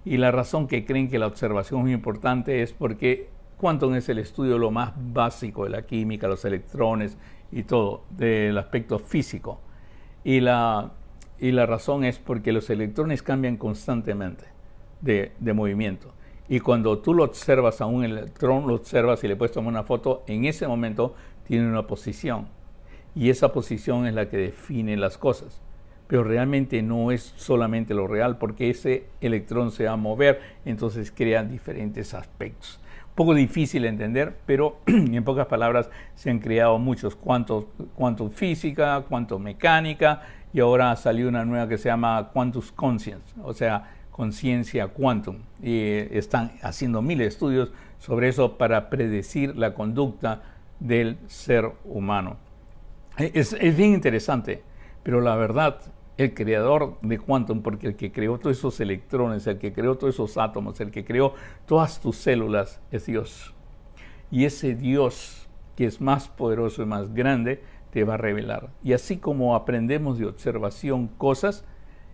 Y la razón que creen que la observación es muy importante es porque Quantum es el estudio de lo más básico de la química, los electrones y todo, del aspecto físico. Y la razón es porque los electrones cambian constantemente de movimiento. Y cuando tú lo observas a un electrón, lo observas y le puedes tomar una foto, en ese momento tiene una posición. Y esa posición es la que define las cosas. Pero realmente no es solamente lo real, porque ese electrón se va a mover, entonces crea diferentes aspectos. Un poco difícil de entender, pero en pocas palabras se han creado muchos, quantum física, quantum mecánica, y ahora salió una nueva que se llama quantum conscience, o sea, conciencia quantum. Y están haciendo miles de estudios sobre eso para predecir la conducta del ser humano. Es bien interesante, pero la verdad, el creador de Quantum, porque el que creó todos esos electrones, el que creó todos esos átomos, el que creó todas tus células, es Dios. Y ese Dios, que es más poderoso y más grande, te va a revelar. Y así como aprendemos de observación cosas,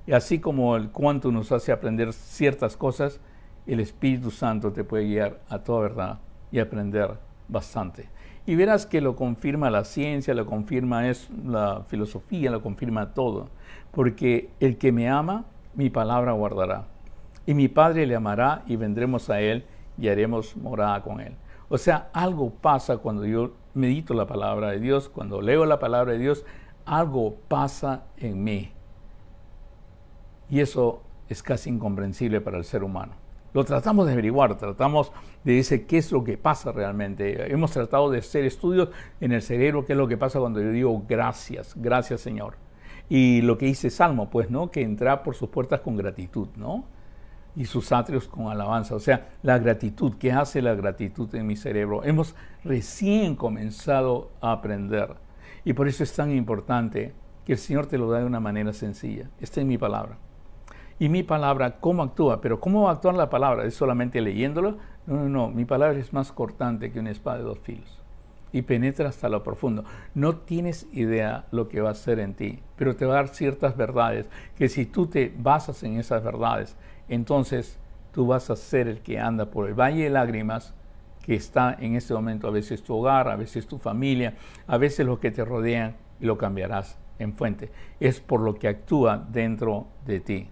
y así como el Quantum nos hace aprender ciertas cosas, el Espíritu Santo te puede guiar a toda verdad y aprender bastante. Y verás que lo confirma la ciencia, lo confirma la filosofía, lo confirma todo. Porque el que me ama, mi palabra guardará. Y mi Padre le amará y vendremos a él y haremos morada con él. O sea, algo pasa cuando yo medito la palabra de Dios, cuando leo la palabra de Dios, algo pasa en mí. Y eso es casi incomprensible para el ser humano. Lo tratamos de averiguar, tratamos de decir qué es lo que pasa realmente. Hemos tratado de hacer estudios en el cerebro, qué es lo que pasa cuando yo digo gracias, gracias Señor. Y lo que dice Salmo, pues, ¿no? Que entra por sus puertas con gratitud, ¿no? Y sus atrios con alabanza. O sea, la gratitud, ¿qué hace la gratitud en mi cerebro? Hemos recién comenzado a aprender. Y por eso es tan importante que el Señor te lo da de una manera sencilla. Esta es mi palabra. Y mi palabra, ¿cómo actúa? Pero ¿cómo va a actuar la palabra? ¿Es solamente leyéndolo? No. Mi palabra es más cortante que una espada de 2 filos. Y penetra hasta lo profundo. No tienes idea lo que va a hacer en ti, pero te va a dar ciertas verdades que si tú te basas en esas verdades, entonces tú vas a ser el que anda por el valle de lágrimas que está en este momento, a veces tu hogar, a veces tu familia, a veces los que te rodean, y lo cambiarás en fuente. Es por lo que actúa dentro de ti.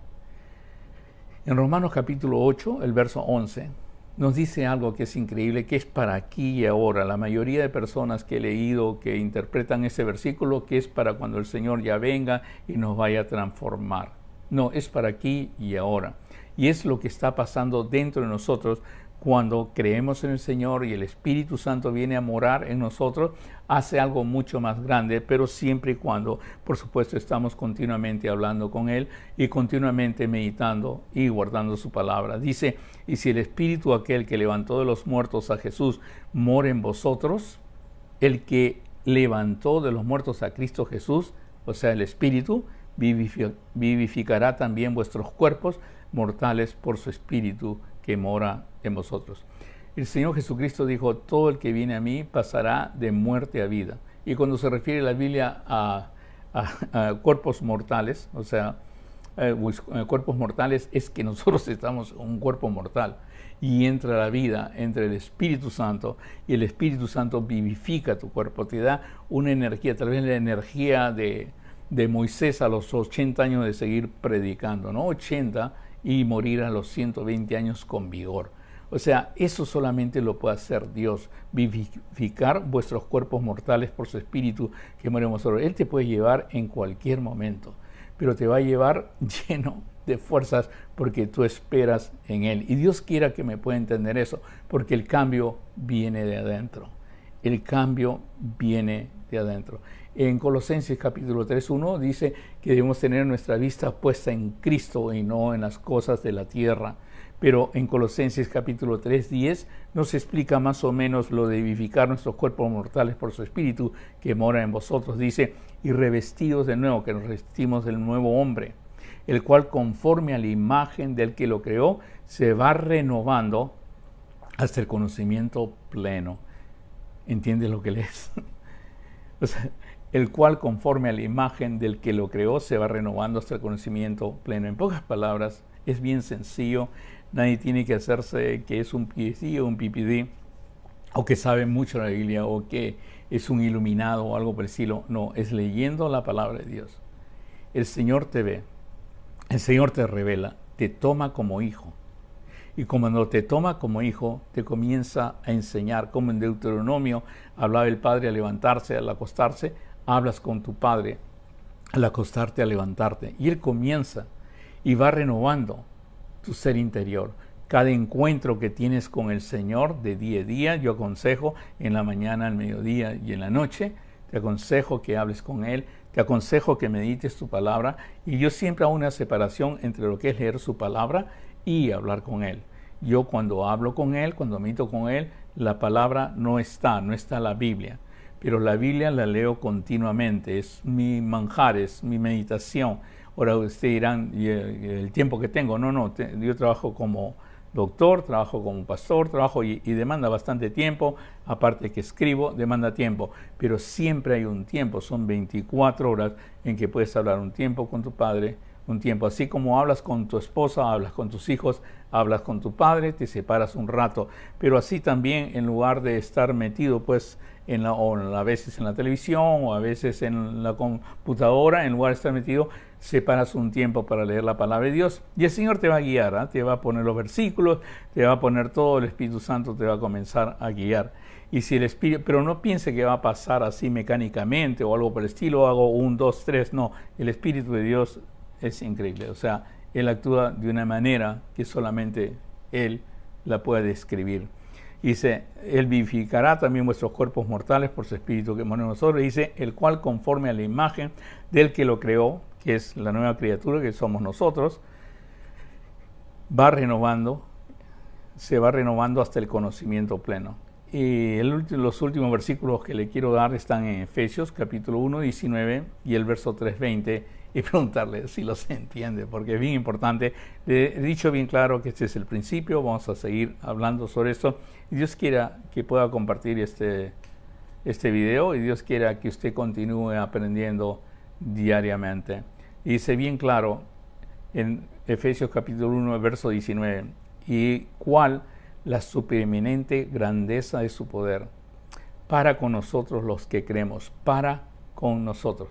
En Romanos capítulo 8, el verso 11, nos dice algo que es increíble, que es para aquí y ahora. La mayoría de personas que he leído que interpretan ese versículo, que es para cuando el Señor ya venga y nos vaya a transformar. No, es para aquí y ahora. Y es lo que está pasando dentro de nosotros cuando creemos en el Señor y el Espíritu Santo viene a morar en nosotros, hace algo mucho más grande, pero siempre y cuando, por supuesto, estamos continuamente hablando con Él y continuamente meditando y guardando su palabra. Dice, y si el Espíritu aquel que levantó de los muertos a Jesús mora en vosotros, el que levantó de los muertos a Cristo Jesús, o sea, el Espíritu, vivificará también vuestros cuerpos mortales por su Espíritu que mora en vosotros. El Señor Jesucristo dijo, todo el que viene a mí pasará de muerte a vida. Y cuando se refiere la Biblia a cuerpos mortales, o sea, cuerpos mortales, es que nosotros estamos en un cuerpo mortal. Y entra la vida, entra el Espíritu Santo, y el Espíritu Santo vivifica tu cuerpo, te da una energía, tal vez la energía de Moisés a los 80 años de seguir predicando, ¿no? 80 y morir a los 120 años con vigor. O sea, eso solamente lo puede hacer Dios, vivificar vuestros cuerpos mortales por su Espíritu que muere en vosotros. Él te puede llevar en cualquier momento, pero te va a llevar lleno de fuerzas porque tú esperas en Él. Y Dios quiera que me pueda entender eso, porque el cambio viene de adentro. El cambio viene de adentro. En Colosenses capítulo 3:1 dice que debemos tener nuestra vista puesta en Cristo y no en las cosas de la tierra. Pero en Colosenses capítulo 3:10 nos explica más o menos lo de vivificar nuestros cuerpos mortales por su Espíritu que mora en vosotros. Dice, y revestidos de nuevo, que nos revestimos del nuevo hombre, el cual conforme a la imagen del que lo creó, se va renovando hasta el conocimiento pleno. ¿Entiendes lo que lees? O sea, el cual conforme a la imagen del que lo creó se va renovando hasta el conocimiento pleno. En pocas palabras, es bien sencillo. Nadie tiene que hacerse que es un PhD o un PPD, o que sabe mucho la Biblia, o que es un iluminado o algo por el estilo. No, es leyendo la palabra de Dios. El Señor te ve, el Señor te revela, te toma como hijo. Y cuando te toma como hijo, te comienza a enseñar, como en Deuteronomio hablaba el padre al levantarse, al acostarse, hablas con tu padre al acostarte, al levantarte. Y Él comienza y va renovando tu ser interior. Cada encuentro que tienes con el Señor de día a día, yo aconsejo en la mañana, al mediodía y en la noche, te aconsejo que hables con Él, te aconsejo que medites tu palabra. Y yo siempre hago una separación entre lo que es leer su palabra y hablar con Él. Yo cuando hablo con Él, cuando medito con Él, la palabra no está la Biblia. Pero la Biblia la leo continuamente, es mi manjar, es mi meditación. Ahora ustedes dirán, ¿y el tiempo que tengo? No, yo trabajo como doctor, trabajo como pastor, trabajo y demanda bastante tiempo, aparte que escribo, demanda tiempo. Pero siempre hay un tiempo, son 24 horas en que puedes hablar, un tiempo con tu padre, un tiempo. Así como hablas con tu esposa, hablas con tus hijos, hablas con tu padre, te separas un rato. Pero así también, en lugar de estar metido pues a veces en la televisión o a veces en la computadora, en lugar de estar metido, separas un tiempo para leer la palabra de Dios. Y el Señor te va a guiar, ¿eh? Te va a poner los versículos, te va a poner todo, el Espíritu Santo te va a comenzar a guiar. Y si el Espíritu, pero no piense que va a pasar así mecánicamente o algo por el estilo, hago 1, 2, 3, no, el Espíritu de Dios es increíble, o sea, Él actúa de una manera que solamente Él la puede describir. Dice, Él vivificará también vuestros cuerpos mortales por su Espíritu que mora en nosotros, dice, el cual conforme a la imagen del que lo creó, que es la nueva criatura que somos nosotros, se va renovando hasta el conocimiento pleno. Y los últimos versículos que le quiero dar están en Efesios capítulo 1, 19 y el verso 3, 20, y preguntarle si los entiende, porque es bien importante. Le he dicho bien claro que este es el principio, vamos a seguir hablando sobre esto, y Dios quiera que pueda compartir este video, y Dios quiera que usted continúe aprendiendo diariamente. Y dice bien claro en Efesios capítulo 1, verso 19, y cuál la supereminente grandeza de su poder para con nosotros los que creemos, para con nosotros.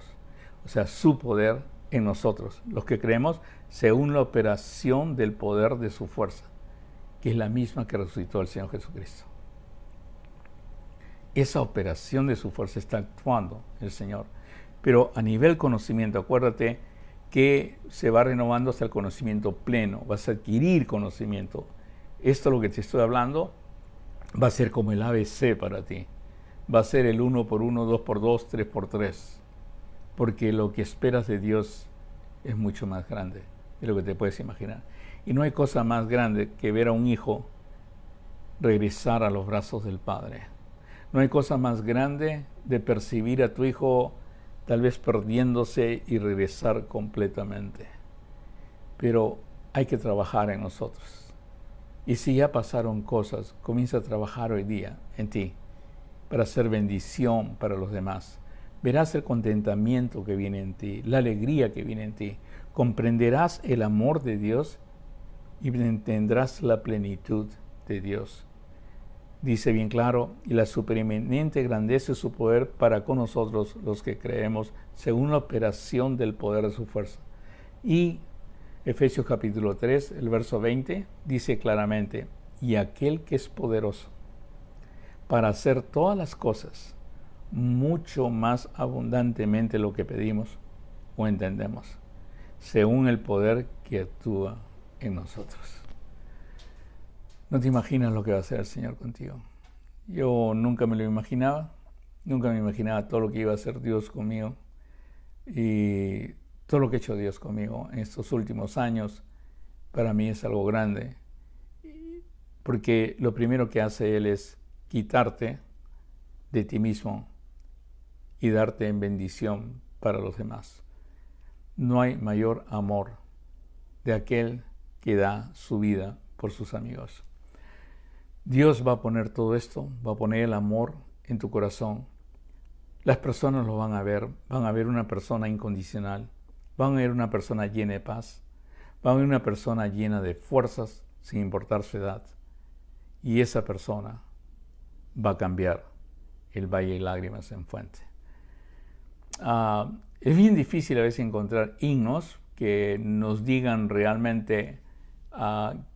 O sea, su poder en nosotros, los que creemos, según la operación del poder de su fuerza, que es la misma que resucitó al Señor Jesucristo. Esa operación de su fuerza está actuando el Señor. Pero a nivel conocimiento, acuérdate que se va renovando hasta el conocimiento pleno, vas a adquirir conocimiento. Esto, lo que te estoy hablando, va a ser como el ABC para ti. Va a ser el 1 por 1, 2 por 2, 3 por 3. Porque lo que esperas de Dios es mucho más grande de lo que te puedes imaginar. Y no hay cosa más grande que ver a un hijo regresar a los brazos del Padre. No hay cosa más grande de percibir a tu hijo tal vez perdiéndose y regresar completamente. Pero hay que trabajar en nosotros. Y si ya pasaron cosas, comienza a trabajar hoy día en ti para hacer bendición para los demás. Verás el contentamiento que viene en ti, la alegría que viene en ti. Comprenderás el amor de Dios y tendrás la plenitud de Dios. Dice bien claro, y la supereminente grandeza de su poder para con nosotros los que creemos, según la operación del poder de su fuerza. Y Efesios capítulo 3, el verso 20, dice claramente, y aquel que es poderoso para hacer todas las cosas mucho más abundantemente lo que pedimos o entendemos, según el poder que actúa en nosotros. No te imaginas lo que va a hacer el Señor contigo. Yo nunca me lo imaginaba, nunca me imaginaba todo lo que iba a hacer Dios conmigo, y todo lo que ha hecho Dios conmigo en estos últimos años, para mí es algo grande, porque lo primero que hace Él es quitarte de ti mismo y darte en bendición para los demás. No hay mayor amor de aquel que da su vida por sus amigos. Dios va a poner todo esto, va a poner el amor en tu corazón. Las personas lo van a ver una persona incondicional, van a ver una persona llena de paz, van a ver una persona llena de fuerzas sin importar su edad. Y esa persona va a cambiar el valle de lágrimas en fuente. Es bien difícil a veces encontrar himnos que nos digan realmente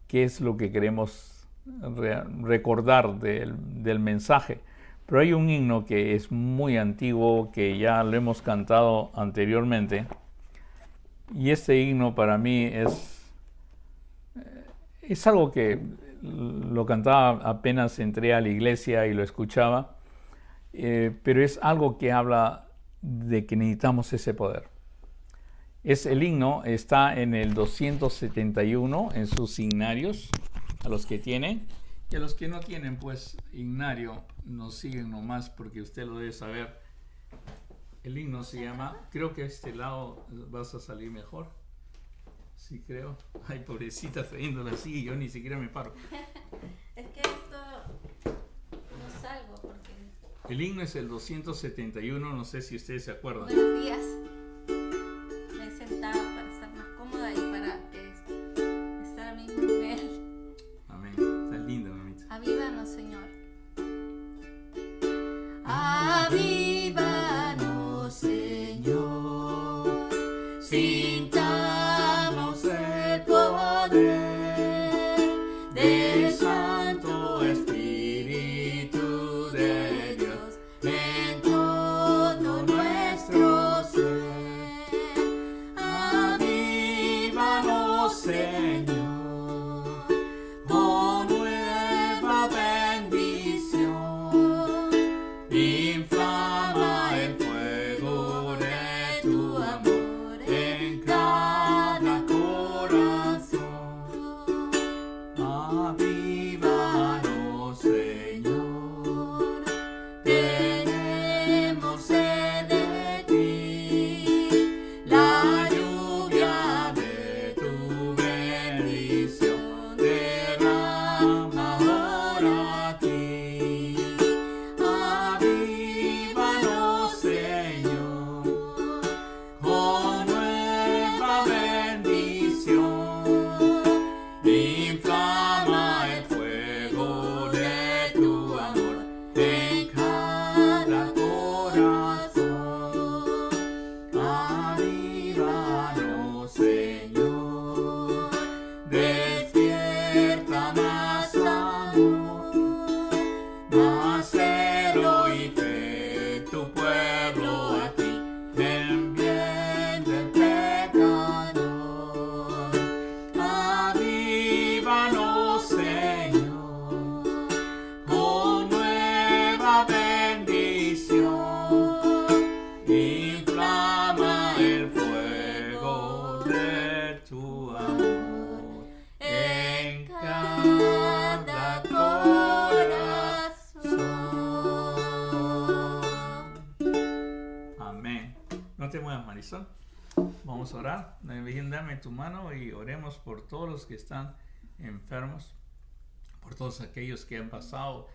qué es lo que queremos recordar del mensaje. Pero hay un himno que es muy antiguo, que ya lo hemos cantado anteriormente. Y este himno para mí es algo que lo cantaba apenas entré a la iglesia y lo escuchaba, pero es algo que habla de que necesitamos ese poder. El himno está en el 271 en sus signarios, a los que tienen, y a los que no tienen, pues himnario, nos siguen nomás porque usted lo debe saber. El himno se llama, creo que a este lado vas a salir mejor. Sí, creo. Ay, pobrecita, trayéndola así, yo ni siquiera me paro. Es que esto no salgo porque... El himno es el 271, no sé si ustedes se acuerdan. Buenos días. Me he sentado para estar más cómoda. Sintamos el poder del Santo Espíritu de Dios en todo nuestro ser. Avívanos, Señor, con nueva bendición. Inflama el fuego de tu amor en cada corazón. Avívanos, Señor, tenemos sed de ti. La lluvia de tu bendición derrama ahora aquí. Avívanos, Señor, con nueva bendición. Inflama el fuego de tu amor en cada corazón. Avívanos, Señor, despierta más amor, más celo y fe, tu pueblo a ti, en bien del pecador. Avívanos, Señor, con nueva bendición. Inflama el fuego de tu amor en cada corazón. Amén. No te muevas, Marisol. Vamos a orar. Virgen, dame tu mano y oremos por todos los que están enfermos, por todos aquellos que han pasado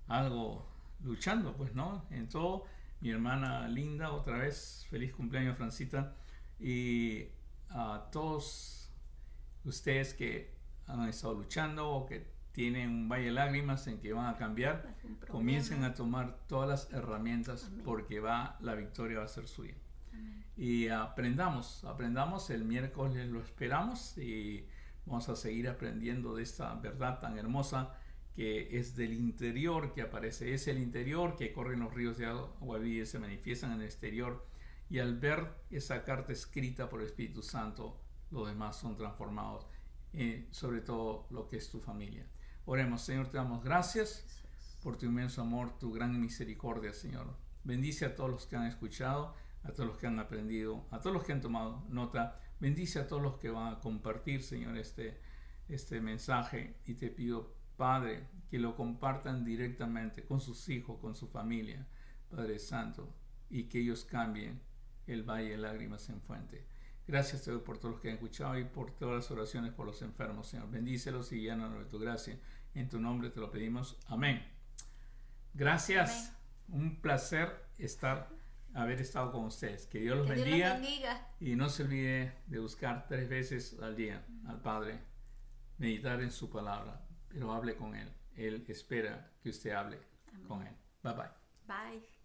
algo luchando, pues, ¿no? En todo, mi hermana Linda, otra vez, feliz cumpleaños, Francita, y a todos ustedes que han estado luchando o que tienen un valle de lágrimas en que van a cambiar, comiencen a tomar todas las herramientas. Amén. Porque la victoria va a ser suya. Amén. Y aprendamos, el miércoles lo esperamos y vamos a seguir aprendiendo de esta verdad tan hermosa que es del interior que aparece, es el interior que corren los ríos de agua viva y se manifiestan en el exterior, y al ver esa carta escrita por el Espíritu Santo, los demás son transformados, sobre todo lo que es tu familia. Oremos. Señor, te damos gracias por tu inmenso amor, tu gran misericordia, Señor. Bendice a todos los que han escuchado, a todos los que han aprendido, a todos los que han tomado nota. Bendice a todos los que van a compartir, Señor, este mensaje, y te pido, Padre, que lo compartan directamente con sus hijos, con su familia, Padre Santo, y que ellos cambien el valle de lágrimas en fuente. Gracias, Señor, por todos los que han escuchado y por todas las oraciones por los enfermos, Señor. Bendícelos y llénanos de tu gracia. En tu nombre te lo pedimos. Amén. Gracias. Amén. Un placer haber estado con ustedes. Que Dios los bendiga. Y no se olvide de buscar 3 veces al día al Padre, meditar en su palabra, pero hable con Él. Él espera que usted hable. Amén. Con Él. Bye bye. Bye.